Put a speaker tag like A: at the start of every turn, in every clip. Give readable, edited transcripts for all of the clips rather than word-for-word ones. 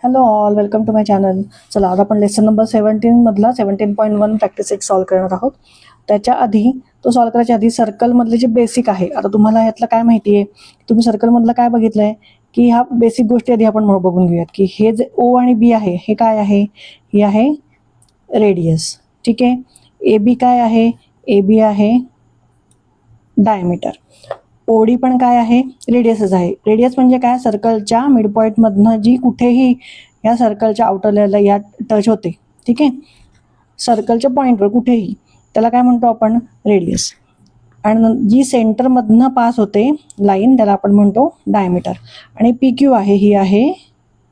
A: Hello all, welcome to my channel. चला आज आपण लेसन नंबर 17 मधला 17.1 प्रॅक्टिस एक सॉल्व करणार आहोत. त्याच्या आधी तो सॉल्व करायच्या आधी सर्कलमधले जे बेसिक आहे, आता तुम्हाला यातलं काय माहिती आहे, तुम्ही सर्कलमधलं काय बघितलं आहे की ह्या बेसिक गोष्टी आधी आपण बघून घेऊयात की हे जे ओ आणि बी आहे हे काय आहे, हे आहे रेडियस. ठीक आहे, ए बी काय आहे, ए बी आहे डायमीटर. ओडी पण काय आहे, रेडियसच आहे. रेडियस म्हणजे काय, सर्कलच्या मिड पॉईंटमधनं जी कुठेही या सर्कलच्या आउटर लेअरला या टच होते. ठीक आहे, सर्कलच्या पॉईंटवर कुठेही, त्याला काय म्हणतो आपण, रेडियस. आणि जी सेंटरमधनं पास होते लाईन, त्याला आपण म्हणतो डायमीटर. आणि पी क्यू आहे, ही आहे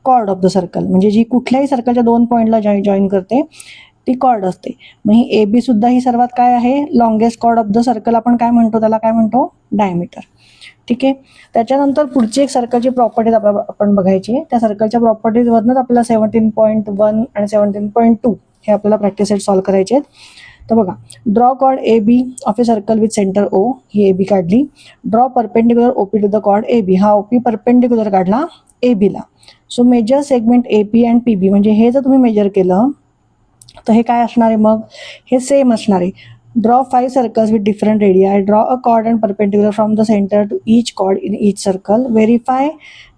A: कॉर्ड ऑफ द सर्कल, म्हणजे जी कुठल्याही सर्कलच्या दोन पॉईंटला जॉईन करते ती कॉर्ड असते. मग ही ए बी सुद्धा ही सर्वात काय आहे, longest chord of the circle आपण काय म्हणतो, त्याला काय म्हणतो, डायमीटर. ठीक आहे, त्याच्यानंतर पुढची एक सर्कलची प्रॉपर्टीज आपण बघायची. त्या सर्कलच्या प्रॉपर्टीजवरनंच आपल्याला 17.1 आणि 17.2 हे आपल्याला प्रॅक्टिस सेट सॉल्व्ह करायचे आहेत. तर बघा, draw chord A b of a circle with centre o, ही ए बी काढली. Draw perpendicular o p to the chord A b, हा ओ पी परपेंडिक्युलर काढला ए बीला. So major segment a p and p b, म्हणजे हे जर तुम्ही major केलं तर हे काय असणार आहे, मग हे सेम असणार आहे. Draw 5 circles with different radii. Draw a chord and perpendicular from the centre to each chord in each circle. Verify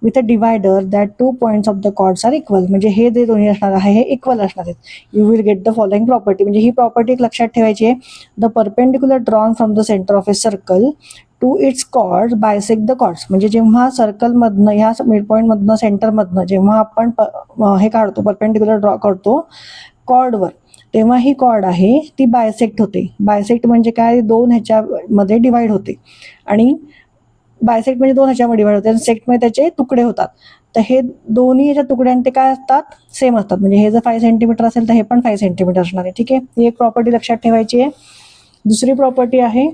A: with a divider that 2 points of the chords are equal. म्हणजे हे जे दोन्ही असणार आहे हे equal असणार आहेत. You will get the following property. म्हणजे ही प्रॉपर्टी एक लक्षात ठेवायची आहे. The perpendicular drawn from the centre of a circle to its chords bisect the chords. म्हणजे जेव्हा सर्कलमधनं, ह्या मिड पॉईंटमधनं, सेंटरमधनं जेव्हा आपण हे काढतो, परपेंडिक्युलर ड्रॉ करतो कॉर्डवर, तेव्हा ही कॉर्ड आहे ती बायसेक्ट होते. बायसेक्ट म्हणजे काय, दोन ह्याच्यामध्ये डिवाइड होते. आणि बायसेक्ट म्हणजे दोन ह्याच्यामध्ये डिवाइड होते आणि सेक्ट म्हणजे त्याचे तुकडे होतात. तर हे दोन्ही ह्याच्या तुकड्यांचे काय असतात, सेम असतात. म्हणजे हे जर 5 सेंटीमीटर असेल तर हे पण 5 सेंटीमीटर असणार आहे. ठीक आहे, ही एक प्रॉपर्टी लक्षात ठेवायची आहे. दुसरी प्रॉपर्टी आहे,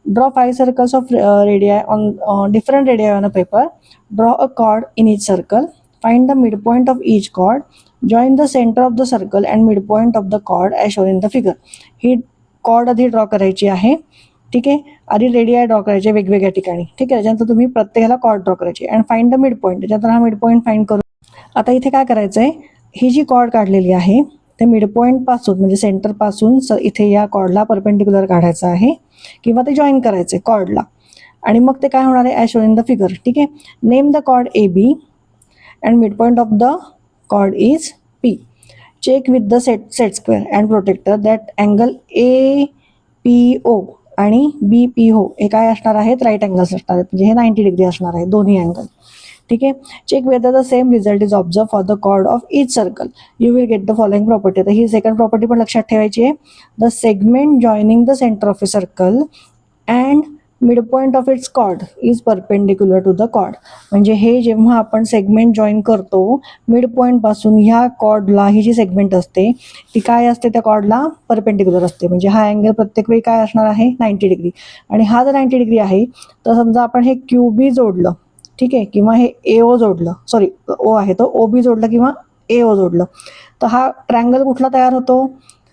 A: draw 5 circles of radii on different radii on a paper. Draw a chord in each circle. Find the mid point of each chord. Join the centre of the circle and mid point of the chord as shown in the figure. ही chord आधी draw करायची आहे. ठीक आहे, आधी radii draw करायचे वेगवेगळ्या ठिकाणी. ठीक आहे, त्याच्यानंतर तुम्ही प्रत्येकाला कॉर्ड ड्रॉ करायची and find the mid point. त्याच्यानंतर हा मिड पॉईंट फाइंड करू. आता इथे काय करायचं आहे, ही जी कॉर्ड काढलेली आहे ते मिड पॉईंट पासून, म्हणजे सेंटर पासून इथे या कॉर्डला परपेंडिक्युलर काढायचं आहे किंवा ते जॉईन करायचे कॉर्डला. आणि मग ते काय होणार आहे, as shown in the figure. ठीक आहे, name the chord A B and mid point of the chord is P. Check with the set square and protector that angle APO आणि BPO हे काय असणार आहेत, राईट अँगल्स असणार आहेत. म्हणजे हे 90 डिग्री असणार आहे दोन्ही अँगल. ठीक आहे, check whether the same result is observe for the chord of each circle. You will get the following property. तर ही सेकंड प्रॉपर्टी पण लक्षात ठेवायची आहे. The segment joining the centre of a circle and mid point of its chord is perpendicular to the chord. म्हणजे हे जेव्हा आपण सेगमेंट जॉईन करतो मिड पॉईंटपासून ह्या कॉर्डला, ही जी सेगमेंट असते ती काय असते, त्या कॉर्डला परपेंडिक्युलर असते. म्हणजे हा अँगल प्रत्येक वेळी काय असणार आहे, 90 डिग्री. आणि हा जर 90 डिग्री आहे तर समजा आपण हे क्यू बी जोडलं, ठीक आहे, किंवा हे ए ओ जोडलं, सॉरी ओ आहे तो ओ बी जोडलं किंवा ए ओ जोडलं, तर हा ट्रँगल कुठला तयार होतो,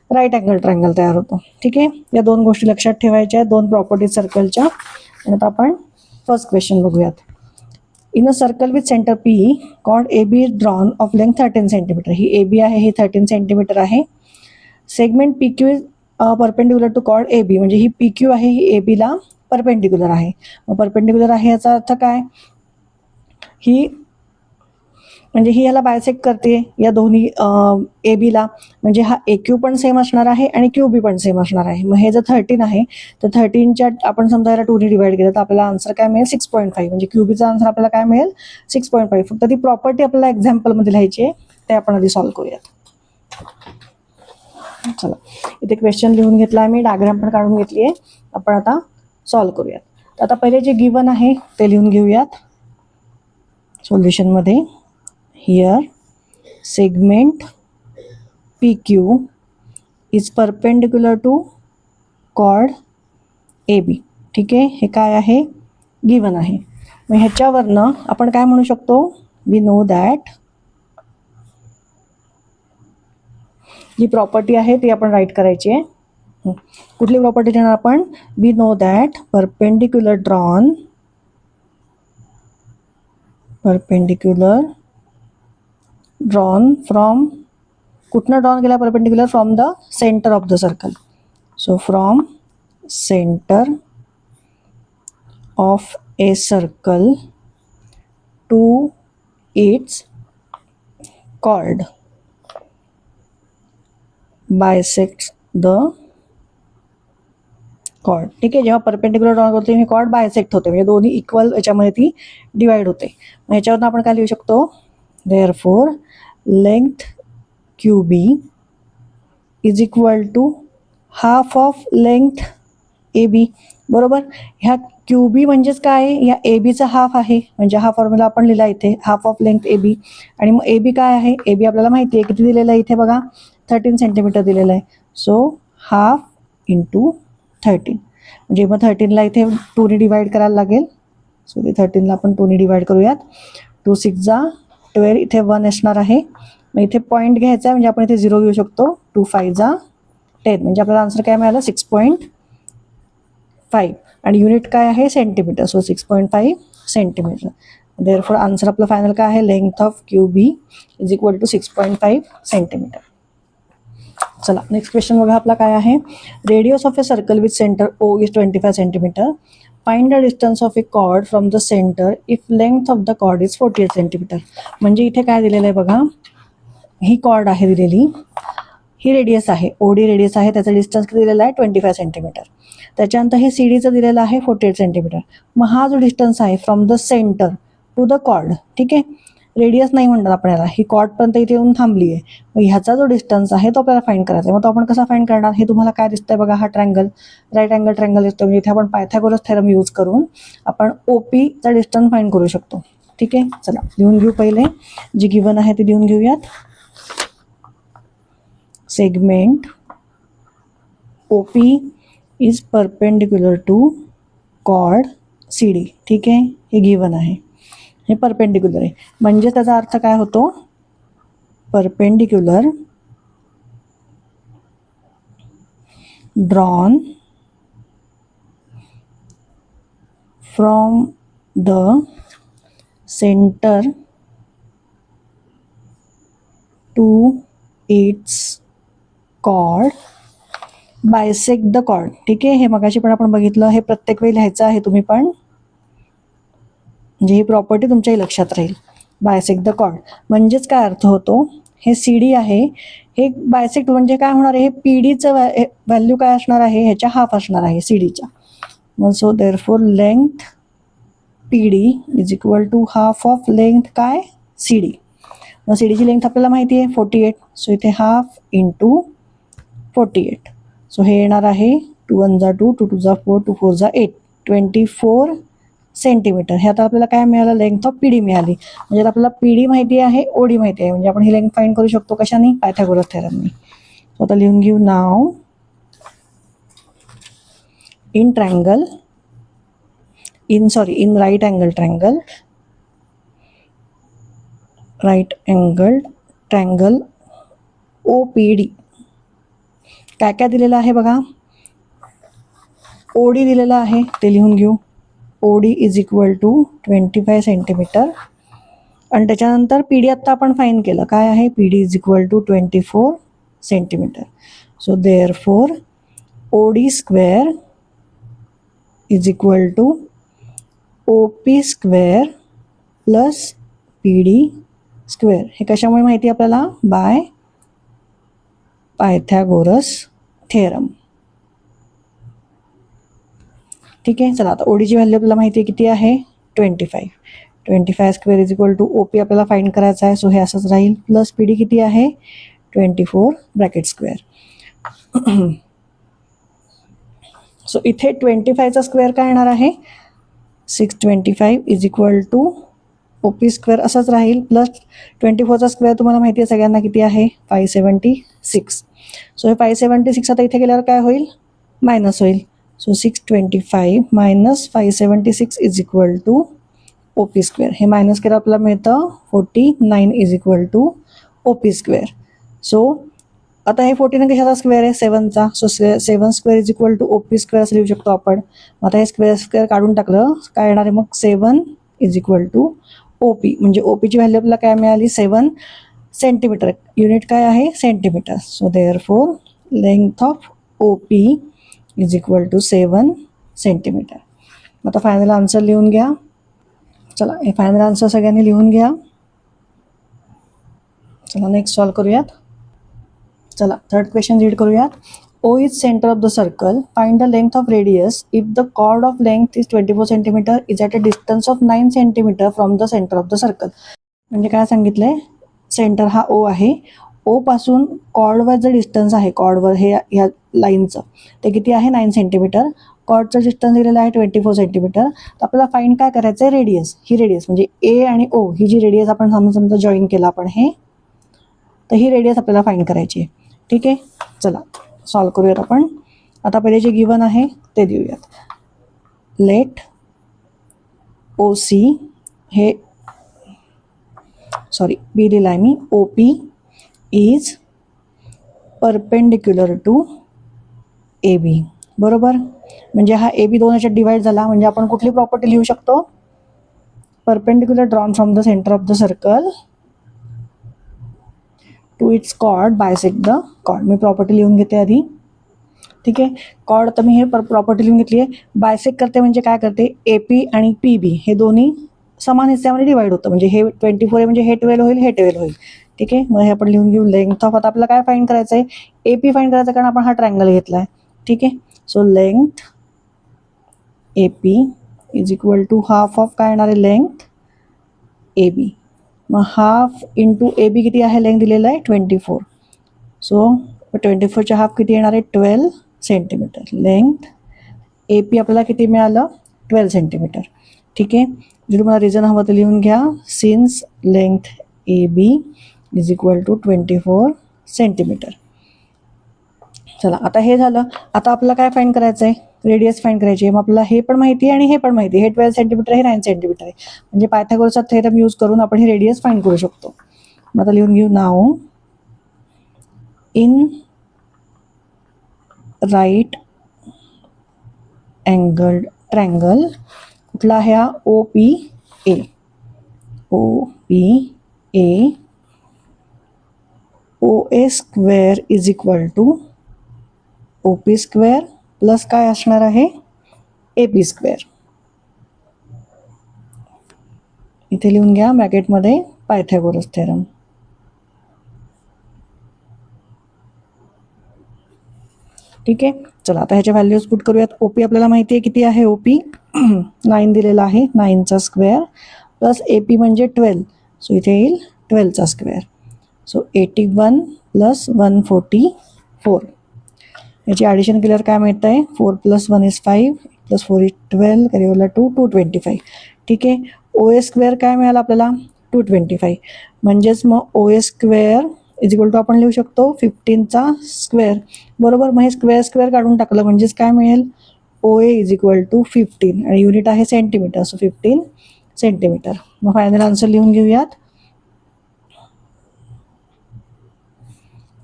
A: राईट अँगल ट्रँगल तयार होतो. ठीक आहे, या दोन गोष्टी लक्षात ठेवायच्या आहेत, दोन प्रॉपर्टीज सर्कलच्या. आणि आता आपण फर्स्ट क्वेश्चन बघूयात. In a circle with centre P, chord A B is drawn of length 13 centimetre. ही ए बी आहे, ही 13 सेंटीमीटर आहे. Segment P Q is perpendicular to chord A B. म्हणजे ही पी क्यू आहे, ही ए बीला परपेंडिक्युलर आहे. मग परपेंडिक्युलर आहे याचा अर्थ काय, ही म्हणजे ही याला बायसेक्ट करते या दोन्ही ए बीला. म्हणजे हा ए क्यू पण सेम असणार आहे आणि क्यू बी पण सेम असणार आहे. मग हे जर 13 आहे तर 13च्या आपण समजा याला 2ने डिवाइड केलं तर आपल्याला आन्सर काय मिळेल, 6.5. म्हणजे क्यू बीचा आन्सर आपल्याला काय मिळेल, 6.5. फक्त ती प्रॉपर्टी आपल्याला एक्झाम्पलमध्ये लिहायची आहे, ते आपण आधी सॉल्व्ह करूयात. चला, इथे क्वेश्चन लिहून घेतला आहे मी, डायग्राम पण काढून घेतली आहे. आपण आता सॉल्व्ह करूयात. तर आता पहिले जे गिवन आहे ते लिहून घेऊयात सोल्युशनमध्ये. Here segment PQ is perpendicular to chord AB. ठीक आहे, हे काय आहे, गिवन आहे. मग ह्याच्यावरनं आपण काय म्हणू शकतो, वी नो दॅट, जी प्रॉपर्टी आहे ती आपण राईट करायची आहे. कुठली प्रॉपर्टी देणार आपण, we know that perpendicular drawn, perpendicular drawn from, कुठनं ड्रॉन केला perpendicular, from the centre of the circle. So from centre of a circle to its chord bisects the chord. ठीक आहे, जेव्हा परपेंडिक्युलर ड्रॉ करतो हे cord bisect होते, म्हणजे दोन्ही इक्वल याच्यामध्ये ती डिवाइड होते. मग ह्याच्यावरून आपण काय लिहू शकतो, therefore length Q B is equal to half of length A B. बरोबर, ह्या क्यू बी म्हणजेच काय आहे, या ए बीचा हाफ आहे, म्हणजे हा फॉर्म्युला आपण लिहिला इथे, half of length A B. आणि मग ए बी काय आहे, ए बी आपल्याला माहिती आहे किती दिलेलं आहे, इथे बघा 13 सेंटीमीटर दिलेलं आहे. सो हाफ इंटू 13, म्हणजे मग 13ला इथे 2ने डिवाइड करायला लागेल. सो ते 13ला आपण 2ने डिवाइड करूयात. 2 6 जा 12, इथे 1 असणार आहे. मग इथे पॉईंट घ्यायचा आहे, म्हणजे आपण इथे 0 घेऊ शकतो. 2 5 जा 10, म्हणजे आपल्याला आन्सर काय मिळालं, 6.5. आणि युनिट काय आहे, centimetre. So 6.5 centimetre. Therefore answer आपलं फायनल काय आहे, length of Q B is equal to 6.5 centimetre. चला नेक्स्ट क्वेश्चन बघा आपला काय आहे. Radius of a circle with centre O is 25 centimetre. Find the distance of a chord from the centre if length of the chord is 48 centimetre. म्हणजे इथे काय दिलेलं आहे बघा, ही कॉर्ड आहे दिलेली, ही रेडियस आहे, ओडी रेडियस आहे, त्याचा डिस्टन्स किती दिलेला आहे, 25 सेंटीमीटर. त्याच्यानंतर हे सी डीचं दिलेलं आहे 48 सेंटीमीटर. मग हा जो डिस्टन्स आहे from the centre to the chord, ठीक आहे, रेडियस नाही म्हणतात आपण याला, ही कॉर्डपर्यंत इथे येऊन थांबली आहे. मग ह्याचा जो डिस्टन्स आहे तो आपल्याला फाईंड करायचा आहे. मग तो आपण कसा फाईंड करणार, हे तुम्हाला काय दिसतंय बघा, हा ट्रँगल, राईट अँगल ट्रँगल दिसतो. म्हणजे इथे आपण पायथागोरस थेरम यूज करून आपण ओपीचा डिस्टन्स फाईंड करू शकतो. ठीक आहे, चला लिहून घेऊ. पहिले जी गिवन आहे ती लिहून घेऊयात. Segment OP is perpendicular to chord C D. ठीक आहे, हे गिवन आहे, हे परपेंडिक्युलर आहे. म्हणजे त्याचा अर्थ काय होतो, perpendicular drawn from the centre to its chord bisect the chord. ठीक आहे, हे मगाशी पण आपण बघितलं, हे प्रत्येक वेळी लिहायचं आहे तुम्ही पण, म्हणजे ही प्रॉपर्टी तुमच्याही लक्षात राहील. बायसेक्ट द कॉर्ड म्हणजेच काय अर्थ होतो, हे सी डी आहे, हे बायसेक्ट म्हणजे काय होणार आहे, हे पी डीचं व्हॅल्यू काय असणार आहे, ह्याच्या हाफ असणार आहे सी डीच्या. मग so therefore length P D is equal to half of length काय, सी डी. मग सी डीची लेंथ आपल्याला माहिती आहे 48. सो इथे हाफ इंटू 48. सो हे येणार आहे 2 1 जा 2, 2 2 जा 4, 2 4 जा 8, 24 सेंटीमीटर. हे आता आपल्याला काय मिळालं, लेंथ ऑफ पी डी मिळाली. म्हणजे आपल्याला पी डी माहिती आहे, ओडी माहिती आहे, म्हणजे आपण ही लेंथ फाईंड करू शकतो कशाने, पायथागोरस थेरमने. सो आता लिहून घेऊ. नाव in triangle in right angle triangle o p d काय काय दिलेलं आहे बघा, ओडी दिलेलं आहे, ते लिहून घेऊ. OD is equal to 25 centimetre. आणि त्याच्यानंतर पी डी आत्ता आपण फाईंड केलं, काय आहे, P D is equal to 24 centimetre. So therefore OD square is equal to O P square plus P D square. हे कशामुळे माहिती आहे आपल्याला, बाय पायथागोरस थेरम. ठीक आहे, चला आता ओडीची व्हॅल्यू आपल्याला माहिती आहे किती आहे, 25 square is equal to OP आपल्याला फाईंड करायचं आहे. सो हे असंच राहील, प्लस पी डी किती आहे, 24 ब्रॅकेट स्क्वेअर. सो इथे 25चा स्क्वेअर काय येणार आहे, 625 is equal to OP square असंच राहील, प्लस 24चा स्क्वेअर तुम्हाला माहिती आहे सगळ्यांना किती आहे, 576. सो हे 576 आता इथे गेल्यावर काय होईल, मायनस होईल. So 625 minus 576 is equal to OP square. हे मायनस केलं आपल्याला मिळतं 49 is equal to OP square. So आता हे 49 कशाचा स्क्वेअर आहे, 7चा. So 7 square is equal to OP square असं लिहू शकतो आपण. आता हे स्क्वेअर काढून टाकलं काय येणार आहे, मग 7 इज इक्वल टू ओपी. म्हणजे ओपीची व्हॅल्यू आपल्याला काय मिळाली, 7. सेंटीमीटर, युनिट काय आहे centimetre. So therefore length of OP is equal to 7 centimetre. आता फायनल आन्सर लिहून घ्या. चला हे फायनल आन्सर सगळ्यांनी लिहून घ्या. चला नेक्स्ट सॉल्व करूयात. चला थर्ड क्वेश्चन रीड करूयात. O is center of the circle. Find the length of radius if the chord of length is 24 cm is at a distance of 9 cm from the center of the circle. म्हणजे काय सांगितलंय, centre हा O आहे. O पासून कॉर्डवर जे distance आहे, कॉर्डवर हे ह्या लाईनचं ते किती आहे 9 सेंटीमीटर. कॉर्डचं डिस्टन्स दिलेलं आहे 24 सेंटीमीटर. तर आपल्याला फाईंड काय करायचं आहे, रेडियस. ही रेडियस म्हणजे A आणि O ही जी रेडियस आपण समजा जॉईन केलं आपण हे, तर ही रेडियस आपल्याला फाईंड करायची आहे. ठीक आहे, चला सॉल्व करूयात आपण. आता पहिले जे गिवन आहे ते देऊयात. लेट OC हे बी दिला आहे मी. OP is perpendicular to AB. बरोबर, म्हणजे हा AB दोन याच्यात डिवाइड झाला, म्हणजे आपण कुठली प्रॉपर्टी लिहू शकतो, perpendicular drawn from the centre of the circle to its chord bisect the chord. मी प्रॉपर्टी लिहून घेते आधी. ठीक आहे, कॉर्ड तर मी हे प्रॉपर्टी लिहून घेतली आहे. बायसेक्ट करते म्हणजे काय करते, AP आणि PB हे दोन्ही समान हिस्स्यामध्ये डिवाइड होतं, म्हणजे हे 24 आहे म्हणजे हे 12 होईल, हे 12 होईल. ठीक आहे, मग हे आपण लिहून घेऊ. लेंथ ऑफ, आता आपल्याला काय फाईंड करायचं आहे, AP फाईंड करायचं, कारण आपण हा ट्रायंगल घेतला आहे. ठीक आहे, so length AP is equal to half of काय येणार आहे, लेंथ AB. मग हाफ इंटू AB किती आहे, लेंथ दिलेलं आहे 24. सो 24च्या हाफ किती येणार आहे, 12 सेंटीमीटर. लेंथ AP आपल्याला किती मिळालं, 12 सेंटीमीटर. ठीक आहे, जर तुम्हाला रिझन हवं तर लिहून घ्या. Since length AB is equal to 24 centimetre. चला आता हे झालं. आता आपल्याला काय फाईंड करायचं आहे, रेडियस फाईंड करायची आहे. मग आपल्याला हे पण माहिती आहे आणि हे पण माहिती आहे. हे 12 सेंटीमीटर, हे 9 सेंटीमीटर आहे, म्हणजे पायथागोरसचा थेरम यूज करून आपण हे रेडियस फाईंड करू शकतो. मग आता लिहून घेऊ. नाव इन राईट अँगल्ड ट्रँगल, कुठला आहे हा, OPA. OPA OA square is equal to OP square plus काय असणार आहे, AP स्क्वेअर. इथे लिहून घ्या ब्रॅकेटमध्ये पायथागोरस थेरम. ठीक आहे, चला आता ह्याच्या व्हॅल्यूज पुट करूयात. OP आपल्याला माहिती आहे किती आहे, OP 9 दिलेला आहे, 9चा स्क्वेअर प्लस AP म्हणजे 12, सो इथे येईल 12चा स्क्वेअर. So 81 plus 144. याची ॲडिशन केल्यावर काय मिळतं आहे, 4 + 1 इज 5 प्लस 4 इज 12, कॅरीवरला 225. ठीक आहे, OA स्क्वेअर काय मिळाला आपल्याला, 225. म्हणजेच मग OA square is equal to आपण लिहू शकतो 15चा स्क्वेअर. बरोबर, मग हे स्क्वेअर काढून टाकलं म्हणजेच काय मिळेल, OA इज इक्वल टू 15 आणि युनिट आहे सेंटीमीटर, सो 15 सेंटीमीटर. मग फायनल आन्सर लिहून घेऊयात.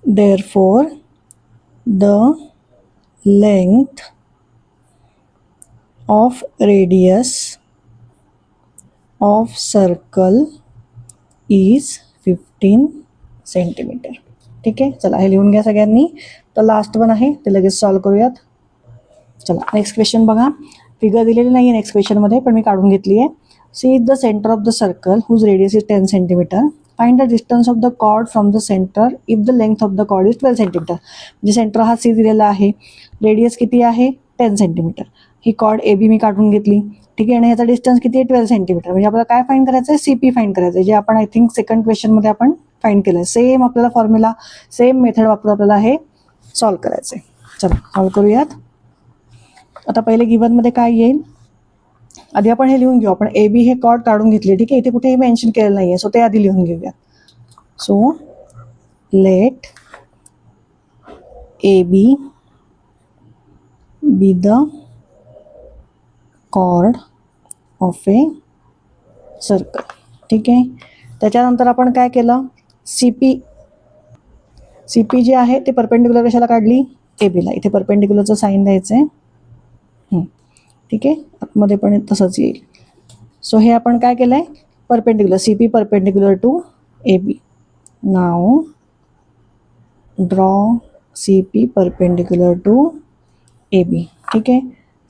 A: Therefore the length of radius of circle is 15 centimetre. ठीक आहे, चला हे लिहून घ्या सगळ्यांनी. तर लास्ट वन आहे ते लगेच सॉल्व करूयात. चला नेक्स्ट क्वेश्चन बघा. फिगर दिलेली नाही आहे नेक्स्ट क्वेश्चनमध्ये, पण मी काढून घेतली आहे. C is the centre of the circle whose radius is 10 centimetre. Find the distance of the chord from the centre if the length of the chord is 12 centimetre. म्हणजे centre हा C दिलेला आहे, radius किती आहे 10 centimetre. ही chord AB मी काढून घेतली. ठीक आहे, आणि ह्याचा डिस्टन्स किती आहे 12 सेंटीमीटर. म्हणजे आपल्याला काय फाईंड करायचं आहे, CP फाईंड करायचं आहे, जे आपण आय थिंक सेकंड क्वेश्चनमध्ये आपण फाईंड केलं आहे. सेम आपल्याला फॉर्म्युला, सेम मेथड वापरून आपल्याला हे सॉल्व करायचं आहे. चला सॉल्व करूयात. आता पहिले गिवनमध्ये काय येईल, आधी आपण हे लिहून घेऊ. आपण AB हे कॉर्ड काढून घेतले. ठीक आहे, इथे कुठेही मेन्शन केलेलं नाही आहे, सो ते आधी लिहून घेऊया. So let AB be the chord of a circle. ठीक आहे, त्याच्यानंतर आपण काय केलं, CP जे आहे ते परपेंडिक्युलर कशाला काढली, ABला. इथे परपेंडिक्युलरचं साईन द्यायचं आहे. ठीक आहे, आतमध्ये पण तसंच येईल. सो हे आपण काय केलं आहे, perpendicular, CP perpendicular to AB. Now draw CP perpendicular to AB. ठीक आहे,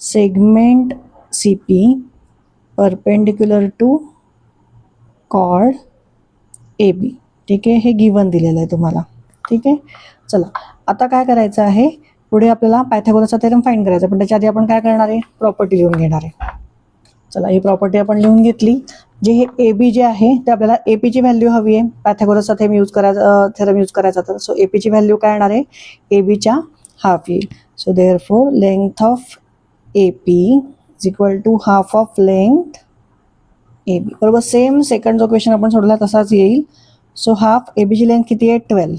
A: segment CP perpendicular to chord AB. ठीक आहे, हे गिवन दिलेलं आहे तुम्हाला. ठीक आहे, चला आता काय करायचं आहे, पुढे आपल्याला पायथागोरसचा थेरम फाइंड करायचा, पण त्याच्या आधी आपण काय करणार आहे, प्रॉपर्टी लिहून घेणार आहे. चला ही प्रॉपर्टी आपण लिहून घेतली. जे हे AB जे आहे ते आपल्याला AP ची व्हॅल्यू हवी आहे. पायथागोरसचा थेरम यूज करायचा तर सो AP ची व्हॅल्यू काय येणार आहे, AB च्या हाफ येईल. So therefore length of AP is equal to half of length AB. बरोबर, सेम सेकंड जो क्वेश्चन आपण सोडला तसाच येईल. सो हाफ AB ची लेंथ किती आहे, 12.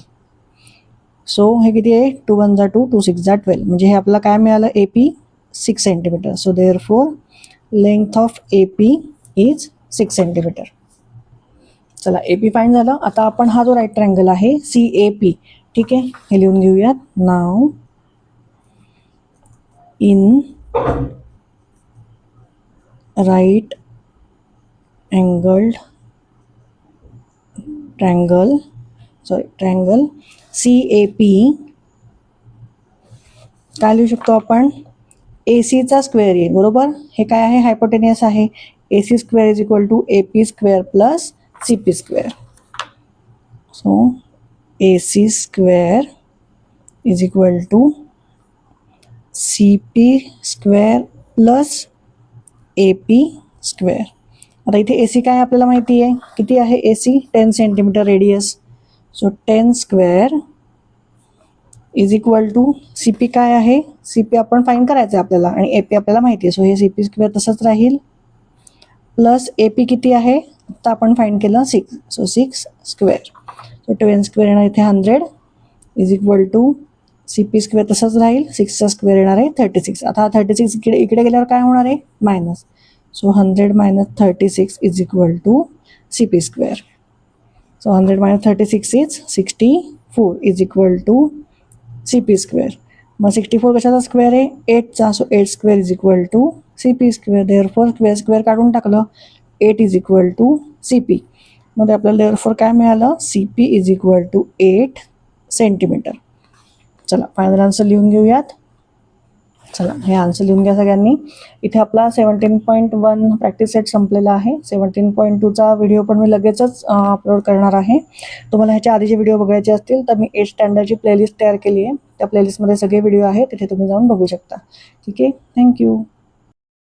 A: सो हे किती आहे, 2 1 जा 2 2 6 जा 12, म्हणजे हे आपल्याला काय मिळालं, AP 6 centimetre. So therefore length of AP is 6 centimetre. चला AP फाईन झालं. आता आपण हा जो राईट ट्रायंगल आहे CAP, ठीक आहे, हे लिहून घेऊयात. नाव इन राईट अँगल्ड ट्रायंगल CAP काय लिहू शकतो आपण, AC चा स्क्वेअर येईल. बरोबर, हे काय आहे, हायपोटेनियस आहे. AC square is equal to AP square plus CP square. So AC square is equal to CP square plus AP square. आता इथे AC काय आपल्याला माहिती आहे, किती आहे AC, 10 centimetre radius. So 10 square is equal to CP काय आहे, CP आपण फाईंड करायचं आहे आपल्याला, आणि AP आपल्याला माहिती आहे. सो हे CP स्क्वेअर तसंच राहील प्लस AP किती आहे, आता आपण फाईंड केलं 6. So 6 square. सो 10 स्क्वेअर येणार इथे 100 is equal to CP square तसंच राहील, 6चा स्क्वेअर येणार आहे 36. आता हा 36 इकडे गेल्यावर काय होणार आहे, minus. So 100 minus 36 is equal to CP square. So 100 minus 36 is 64 is equal to CP square. मग 64 कशाचा स्क्वेअर आहे, 8चा. So 8 square is equal to CP square. Therefore square काढून टाकलं, 8 इज इक्वल टू CP. मग आपल्याला देअरफॉर काय मिळालं, CP is equal to 8 centimetre. चला फायनल आन्सर लिहून घेऊयात. चला हे आन्सर लिहून घ्या सगळ्यांनी. इथे आपला 17.1 प्रॅक्टिस सेट संपलेला आहे. 17.2चा व्हिडिओ पण मी लगेचच अपलोड करणार आहे. तुम्हाला ह्याच्या आधीचे व्हिडिओ बघायचे असतील तर मी 8th स्टँडर्डची प्लेलिस्ट तयार केली आहे. त्या प्लेलिस्टमध्ये सगळे व्हिडिओ आहेत, तिथे तुम्ही जाऊन बघू शकता. ठीक आहे, थँक्यू.